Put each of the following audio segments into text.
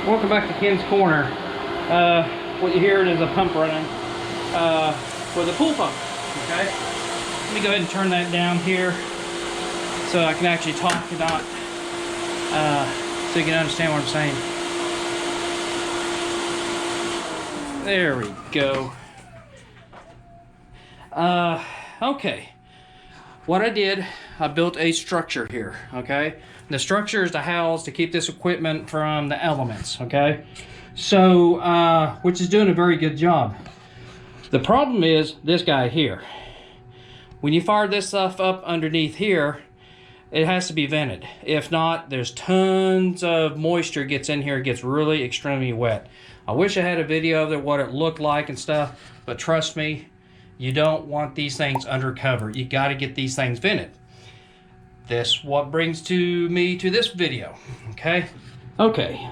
Welcome back to Ken's Corner. What you hear is a pump running for the pool pump. Okay, let me go ahead and turn that down here so I can actually talk and not so you can understand what I'm saying. There we go. Okay. What I did, I built a structure here, okay? The structure is to house, to keep this equipment from the elements, okay? So, which is doing a very good job. The problem is this guy here. When you fire this stuff up underneath here, it has to be vented. If not, there's tons of moisture gets in here, it gets really extremely wet. I wish I had a video of it, what it looked like and stuff, but trust me, you don't want these things undercover. You got to get these things vented. This what brings me to this video. Okay.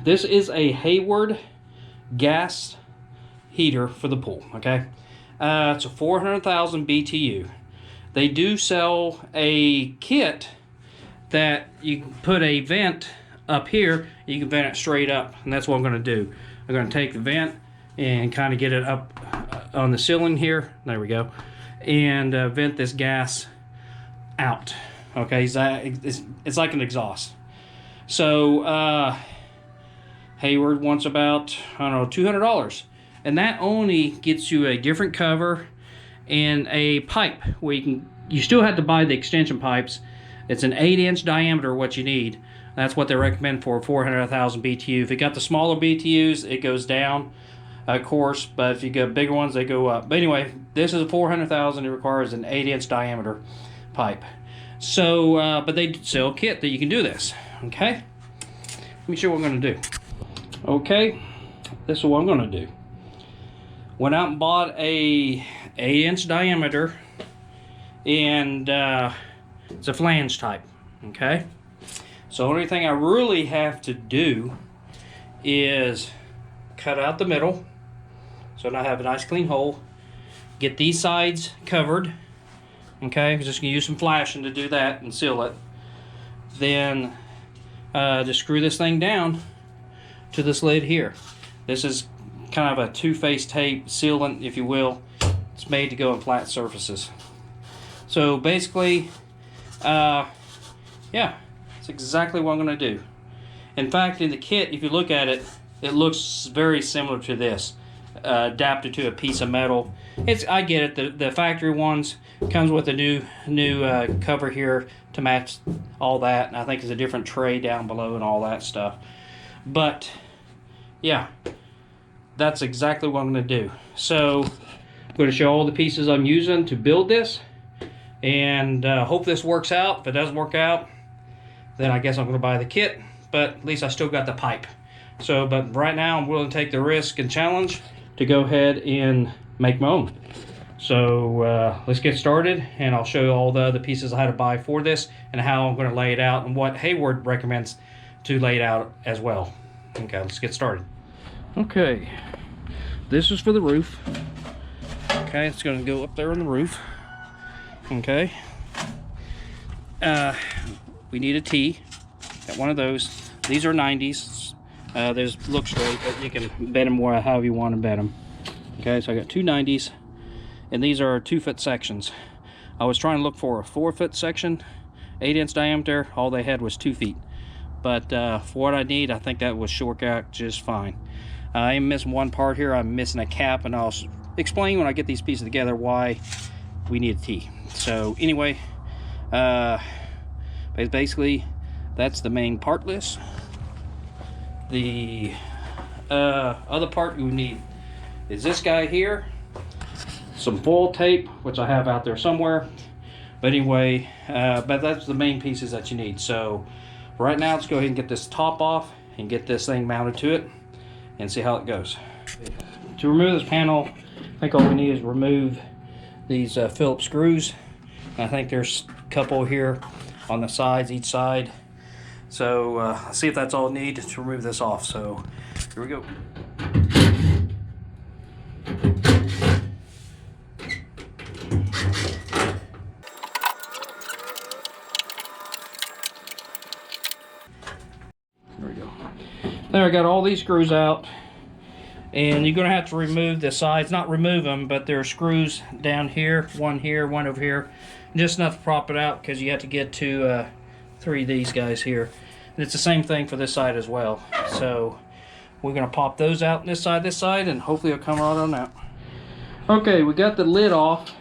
This is a Hayward Gas Heater for the pool. Okay. It's a 400,000 BTU. They do sell a kit that you can put a vent up here. You can vent it straight up, and that's what I'm going to do. I'm going to take the vent and kind of get it up on the ceiling here. There we go. And vent this gas out. Okay, it's like an exhaust. So Hayward wants about, I don't know, $200. And that only gets you a different cover and a pipe where you still have to buy the extension pipes. It's an 8-inch diameter what you need. That's what they recommend for 400,000 BTU. If you got the smaller BTUs, it goes down, of course, but if you get bigger ones, they go up. But anyway, this is a 400,000. It requires an 8-inch diameter pipe. So, but they sell a kit that you can do this. Okay, let me show you what I'm going to do. Okay, this is what I'm going to do. Went out and bought a 8-inch diameter, and it's a flange type. Okay, so the only thing I really have to do is cut out the middle, so now I have a nice clean hole. Get these sides covered. Okay, I'm just going to use some flashing to do that and seal it. Then just screw this thing down to this lid here. This is kind of a two-phase tape sealant, if you will. It's made to go on flat surfaces. So basically, yeah, that's exactly what I'm going to do. In fact, in the kit, if you look at it, it looks very similar to this, adapted to a piece of metal. I get it. The factory ones comes with a new cover here to match all that, and I think there's a different tray down below and all that stuff. But yeah, that's exactly what I'm going to do. So I'm going to show all the pieces I'm using to build this, and hope this works out. If it doesn't work out, then I guess I'm going to buy the kit, but at least I still got the pipe. So, but right now I'm willing to take the risk and challenge to go ahead and make my own. So let's get started, and I'll show you all the other pieces I had to buy for this and how I'm going to lay it out and what Hayward recommends to lay it out as well. Okay, let's get started. Okay, this is for the roof. Okay, it's going to go up there on the roof. Okay, we need a T. Got one of those. These are 90s. There's look straight, but you can bend them however you want to bend them. Okay, so I got two 90s, and these are 2-foot sections. I was trying to look for a 4-foot section, 8-inch diameter. All they had was 2 feet, but for what I need, I think that would work out just fine. I am missing one part here. I'm missing a cap, and I'll explain when I get these pieces together why we need a T. So anyway, basically that's the main part list. The other part you need is this guy here, some foil tape, which I have out there somewhere, but anyway, but that's the main pieces that you need. So right now, let's go ahead and get this top off and get this thing mounted to it and see how it goes. To remove this panel, I think all we need is remove these Phillips screws. I think there's a couple here on the sides, each side. So let's see if that's all needed to remove this off. So here we go. There, I got all these screws out, and you're gonna have to remove the sides, not remove them, but there are screws down here, one over here, just enough to prop it out, because you have to get to 3 of these guys here. And it's the same thing for this side as well. So we're gonna pop those out on this side, and hopefully it'll come right on out. Okay, we got the lid off.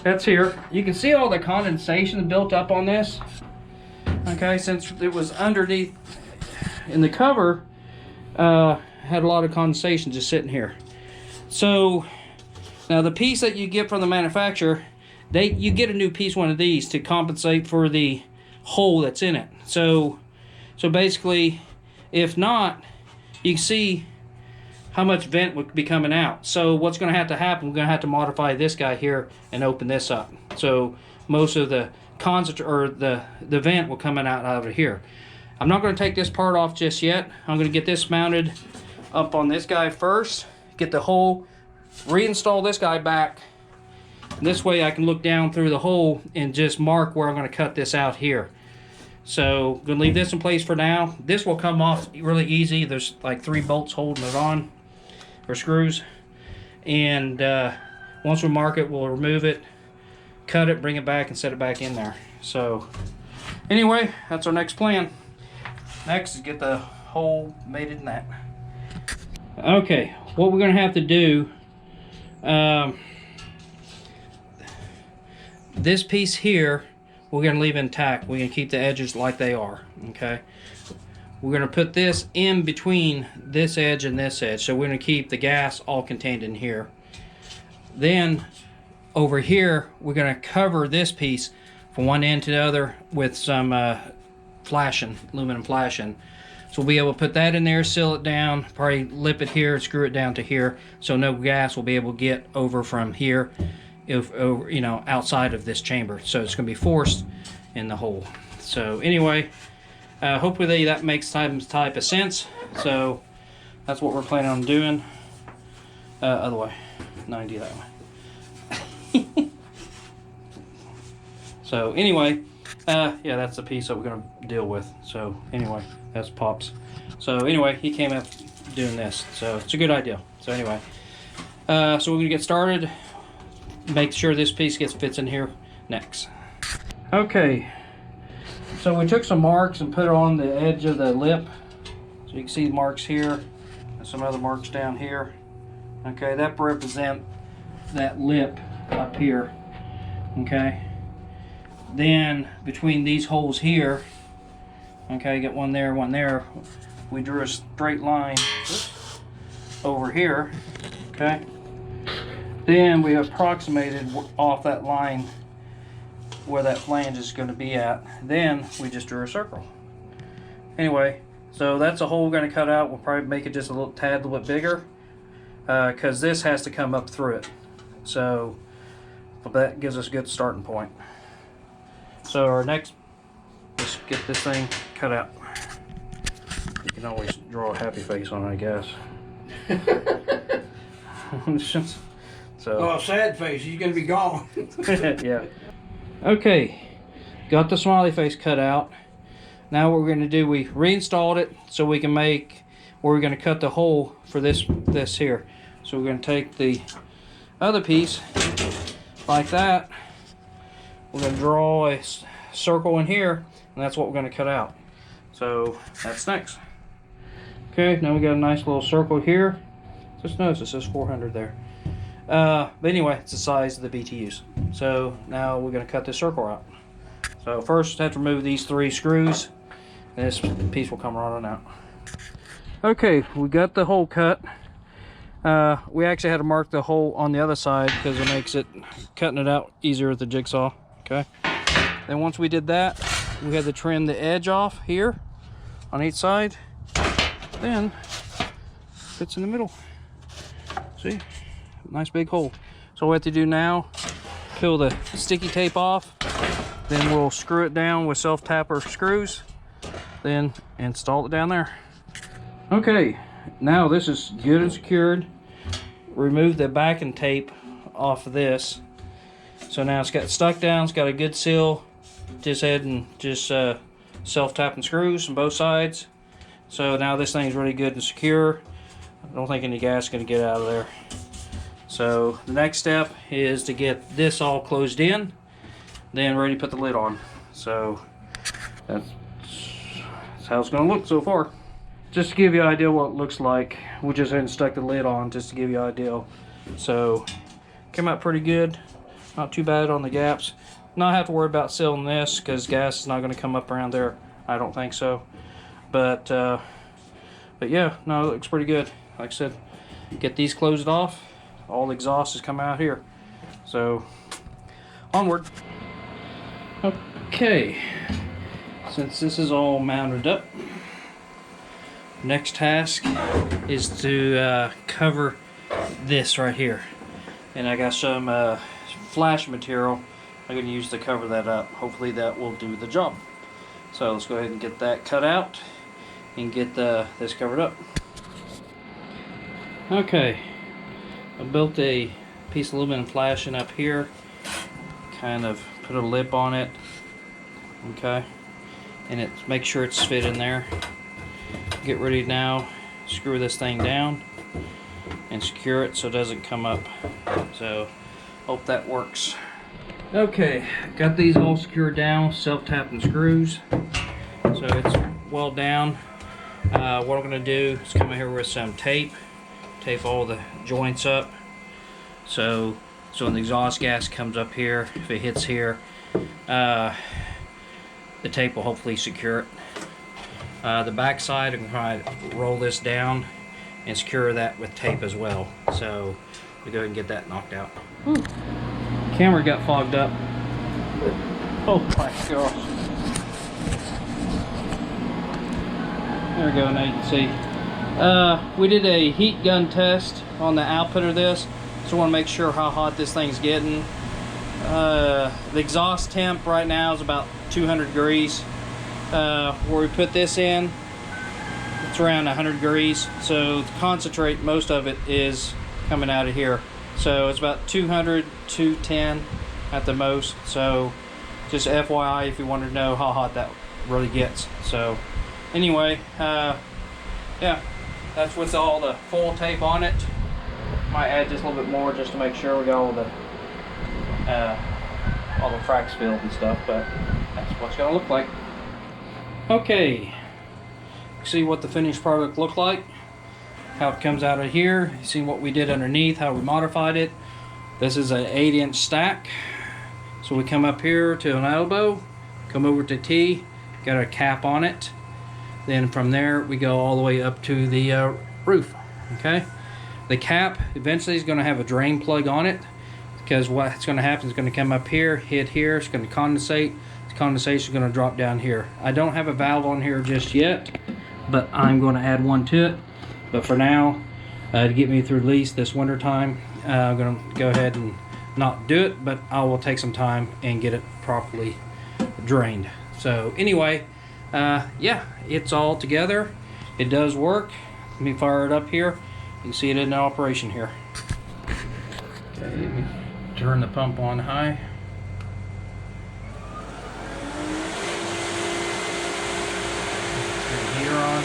That's here. You can see all the condensation built up on this. Okay, since it was underneath in the cover, had a lot of condensation just sitting here. So now the piece that you get from the manufacturer, you get a new piece, one of these, to compensate for the hole that's in it. So basically, if not, you can see how much vent would be coming out. So what's going to happen, we're going to have to modify this guy here and open this up. So most of the concentrate, or the vent, will come out of here. I'm not going to take this part off just yet. I'm going to get this mounted up on this guy first, get the hole, reinstall this guy back. This way I can look down through the hole and just mark where I'm going to cut this out here. So I'm going to leave this in place for now. This will come off really easy. There's like 3 bolts holding it on, or screws. And once we mark it, we'll remove it, cut it, bring it back, and set it back in there. So anyway, that's our next plan. Next is get the hole mated in that. Okay, what we're going to have to do, this piece here, we're going to leave intact. We're going to keep the edges like they are, okay? We're going to put this in between this edge and this edge. So we're going to keep the gas all contained in here. Then over here, we're going to cover this piece from one end to the other with some flashing, aluminum flashing. So we'll be able to put that in there, seal it down, probably lip it here, screw it down to here, so no gas will be able to get over from here, you know, outside of this chamber. So it's going to be forced in the hole. So anyway, hopefully that makes some type of sense. So that's what we're planning on doing. Other way, 90 that way. So anyway, yeah, that's the piece that we're going to deal with. So anyway, that's Pops. So anyway, he came up doing this, so it's a good idea. So anyway, so we're going to get started. Make sure this piece fits in here next. Okay, so we took some marks and put it on the edge of the lip. So you can see marks here and some other marks down here. Okay, that represent that lip up here. Okay, then between these holes here, okay, get one there, we drew a straight line over here. Okay, then we approximated off that line where that flange is going to be at. Then we just drew a circle. Anyway, so that's a hole we're going to cut out. We'll probably make it just a little bit bigger, because this has to come up through it. So that gives us a good starting point. So our next, let's get this thing cut out. You can always draw a happy face on it, I guess. So. Oh, sad face, he's gonna be gone. Yeah. Okay, got the smiley face cut out. Now what we're gonna do, we reinstalled it so we can make where we're gonna cut the hole for this here. So we're gonna take the other piece like that. We're gonna draw a circle in here, and that's what we're gonna cut out. So that's next. Okay, now we got a nice little circle here. Just notice it says 400 there. But anyway, it's the size of the BTUs. So now we're going to cut this circle out. So first, have to remove these 3 screws, and this piece will come right on out. Okay, we got the hole cut. We actually had to mark the hole on the other side because it makes it cutting it out easier with the jigsaw. Okay. Then once we did that, we had to trim the edge off here on each side. Then fits in the middle. See? Nice big hole. So what we have to do now, peel the sticky tape off, then we'll screw it down with self-tapper screws, then install it down there. Okay, now this is good and secured. Remove the backing tape off of this. So now it's got stuck down, it's got a good seal. Just head and just self-tapping screws on both sides. So now this thing's really good and secure. I don't think any gas is going to get out of there. So the next step is to get this all closed in, then ready to put the lid on. So that's how it's going to look so far. Just to give you an idea what it looks like, we just hadn't stuck the lid on just to give you an idea. So came out pretty good, not too bad on the gaps. Not have to worry about sealing this because gas is not going to come up around there. I don't think so. But yeah, no, it looks pretty good. Like I said, get these closed off. All the exhaust is coming out here. So onward. Okay, since this is all mounted up, next task is to cover this right here. And I got some flash material I'm going to use to cover that up. Hopefully that will do the job. So let's go ahead and get that cut out and get this covered up. Okay, I built a piece of aluminum flashing up here, kind of put a lip on it, okay, and make sure it's fit in there. Get ready now, screw this thing down and secure it so it doesn't come up. So hope that works. Okay, got these all secured down, self-tapping screws, so it's well down. What I'm going to do is come in here with some tape all the joints up, so when the exhaust gas comes up here, if it hits here, the tape will hopefully secure it. The back side, I'm going to roll this down and secure that with tape as well. So we go ahead and get that knocked out. Ooh. Camera got fogged up. Oh my gosh. There we go, now you can see. We did a heat gun test on the output of this, so I want to make sure how hot this thing's getting. The exhaust temp right now is about 200 degrees. Where we put this in, it's around 100 degrees. So the concentrate, most of it is coming out of here. So it's about 200, 210 at the most. So just FYI if you want to know how hot that really gets. So anyway, yeah, that's with all the full tape on it. Might add just a little bit more just to make sure we got all the fracks filled and stuff, but that's what it's gonna look like. Okay, see what the finished product looked like, how it comes out of here. You see what we did underneath, how we modified it. This is an 8-inch stack, so we come up here to an elbow, come over to T, got a cap on it. Then from there we go all the way up to the roof. Okay, the cap eventually is going to have a drain plug on it, because what's going to happen is going to come up here, hit here, it's going to condensate. The condensation is going to drop down here. I don't have a valve on here just yet, but I'm going to add one to it. But for now, to get me through at least this winter time, I'm going to go ahead and not do it, but I will take some time and get it properly drained. So anyway, yeah, it's all together. It does work. Let me fire it up here. You can see it in operation here. Okay, let me turn the pump on high. Turn the heater on.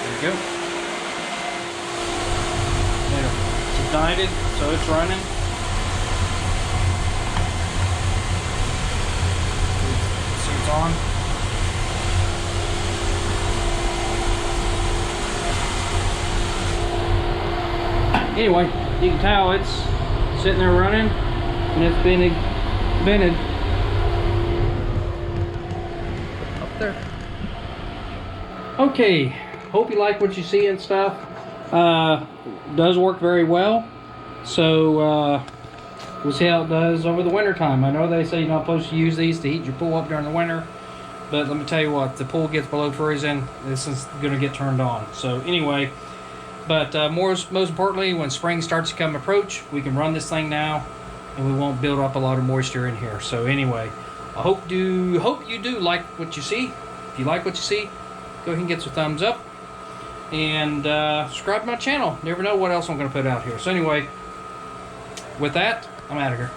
There we go. It's ignited, so it's running. See it's on. Anyway, you can tell it's sitting there running and it's been vented up there. Okay, hope you like what you see and stuff. Does work very well. So we'll see how it does over the winter time. I know they say you're not supposed to use these to heat your pool up during the winter, but let me tell you what, if the pool gets below freezing, this is going to get turned on. So anyway, but most importantly, when spring starts to come approach, we can run this thing now and we won't build up a lot of moisture in here. So anyway, I hope you do like what you see. If you like what you see, go ahead and get some thumbs up and subscribe to my channel. Never know what else I'm going to put out here. So anyway, with that, I'm out of here.